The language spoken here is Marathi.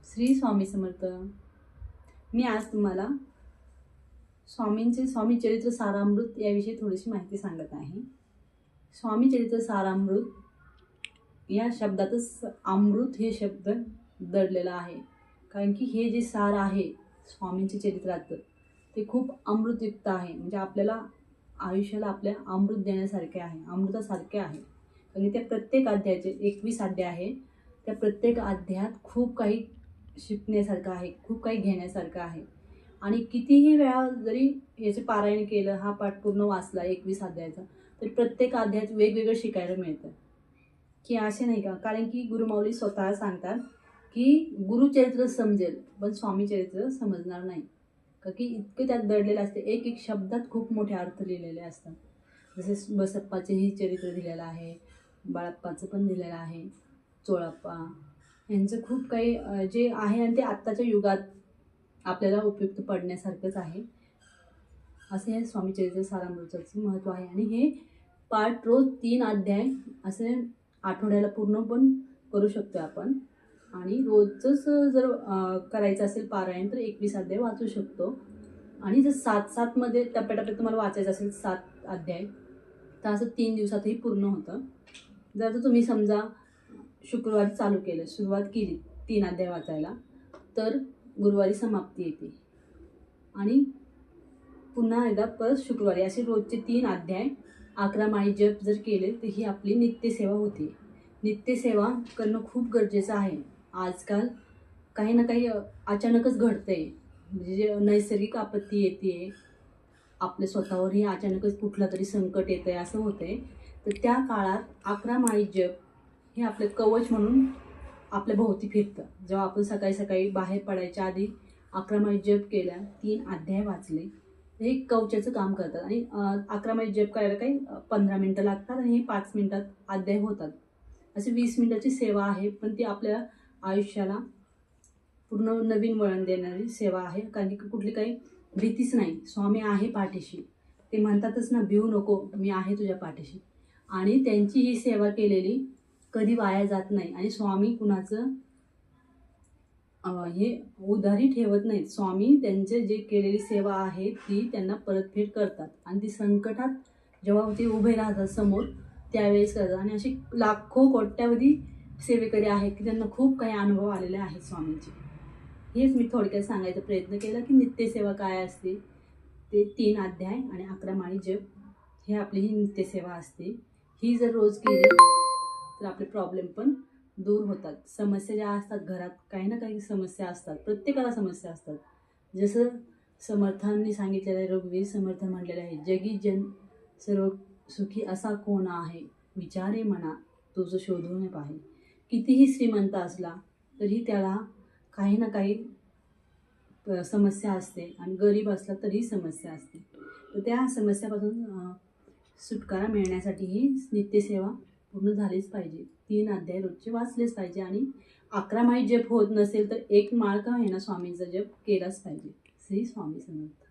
श्री स्वामी समर्थ। मी आज तुम्हाला स्वामी चरित्र सारामृत याविषयी थोडीशी माहिती सांगत आहे। स्वामी चरित्र सारामृत या शब्दातच अमृत हे शब्द दडलेला आहे, कारण की हे जे सार आहे स्वामींचे चरित्रात ते खूप अमृतयुक्त आहे। म्हणजे आपल्याला आयुष्याला आपल्या अमृत देण्यासारखे आहे, अमृतासारखे आहे। कारण त्या प्रत्येक अध्यायाचे 21 अध्याय आहे, त्या प्रत्येक अध्यायात खूप काही शिकण्यासारखं आहे, खूप काही घेण्यासारखं आहे। आणि कितीही वेळा जरी याचे पारायण केलं, हा पाठ पूर्ण वाचला 21 अध्यायाचा, तरी प्रत्येक अध्यायात वेगवेगळं शिकायला मिळतं की असे नाही का। कारण की गुरुमाऊली स्वतः सांगतात की गुरुचरित्र समजेल पण स्वामी चरित्र समजणार नाही, का की इतके त्यात दडलेले असते। एक एक शब्दात खूप मोठे अर्थ लिहिलेले असतात। जसे बसप्पाचेही चरित्र दिलेलं आहे, बाळप्पाचं पण दिलेलं आहे, चोळप्पा यांचं खूप काही जे आहे आणि ते आत्ताच्या युगात आपल्याला उपयुक्त पडण्यासारखंच आहे। असे हे स्वामी चरित्र सारामृताचं महत्त्व आहे। आणि हे पाठ रोज 3 अध्याय असे आठवड्याला पूर्ण पण करू शकतो आपण। आणि रोजच जर करायचं असेल पारायण तर 21 अध्याय वाचू शकतो। आणि जर 7-7 मध्ये टप्प्याटप्प्यात तुम्हाला वाचायचं असेल 7 अध्याय तर असं 3 दिवसातही पूर्ण होतं। जर तुम्ही समजा शुक्रवारी चालू केलं, सुरुवात केली 3 अध्याय वाचायला, तर गुरुवारी समाप्ती येते आणि पुन्हा एकदा परत शुक्रवारी असे रोजचे 3 अध्याय 11 माळी जप जर केले तर ही आपली नित्यसेवा होते। नित्यसेवा करणं खूप गरजेचं आहे। आजकाल काही ना काही अचानकच घडतंय, म्हणजे जे नैसर्गिक आपत्ती येते, आपल्या स्वतःवरही अचानकच कुठला तरी संकट येतंय, असं होतंय। तर त्या काळात 11 माळी जप हे आपलं कवच म्हणून आपल्या भोवती फिरतं। जेव्हा आपण सकाळी सकाळी बाहेर पडायच्या आधी 11 माळी जप केल्या, 3 अध्याय वाचले, हे कवचाचं काम करतात। आणि 11 माळी जप करायला काही 15 मिनटं लागतात आणि हे 5 मिनटात अध्याय होतात। अशी 20 मिनिटाची सेवा आहे, पण ती आपल्या आयुष्याला पूर्ण नवीन वळण देणारी सेवा आहे। कारण की कुठली काही भीतीच नाही, स्वामी आहे पाठीशी। ते म्हणतातच ना, भिवू नको, मी आहे तुझ्या पाठीशी। आणि त्यांची ही सेवा केलेली कधी वाया जात नाही। आणि स्वामी कुणाचं हे उधारी ठेवत नाहीत। स्वामी त्यांचे जे केलेली सेवा आहे ती त्यांना परतफेड करतात। आणि ती संकटात जेव्हा ते उभे राहतात समोर त्यावेळेस करतात। आणि अशी लाखो कोट्यावधी सेवेकरी आहेत की त्यांना खूप काही अनुभव आलेले आहेत स्वामींचे। हेच मी थोडक्यात सांगायचा प्रयत्न केला की नित्यसेवा काय असते, ते 3 अध्याय आणि 11 माळी जप हे आपली ही नित्यसेवा असते। ही जर रोज केली तर आपले प्रॉब्लेम पण दूर होतात। समस्या ज्या असतात घरात, काही ना काही समस्या असतात, प्रत्येकाला समस्या असतात। जसं समर्थांनी सांगितलेलं आहे, रघुवीर समर्थ म्हटलेलं आहे, जगी जन सर्व सुखी असा कोण आहे, विचारे मना तुझं शोधून पाहे। कितीही श्रीमंत असला तरी त्याला काही ना काही समस्या असते, आणि गरीब असला तरी समस्या असते। तर त्या समस्यापासून सुटकारा मिळण्यासाठी ही नित्यसेवा पूर्ण झालीच पाहिजे। 3 अध्याय रोजचे वाचलेच पाहिजे। आणि 11 माळी जप होत नसेल तर 1 माळ का होईना स्वामींचा जप केलाच पाहिजे। श्री स्वामी समर्थ।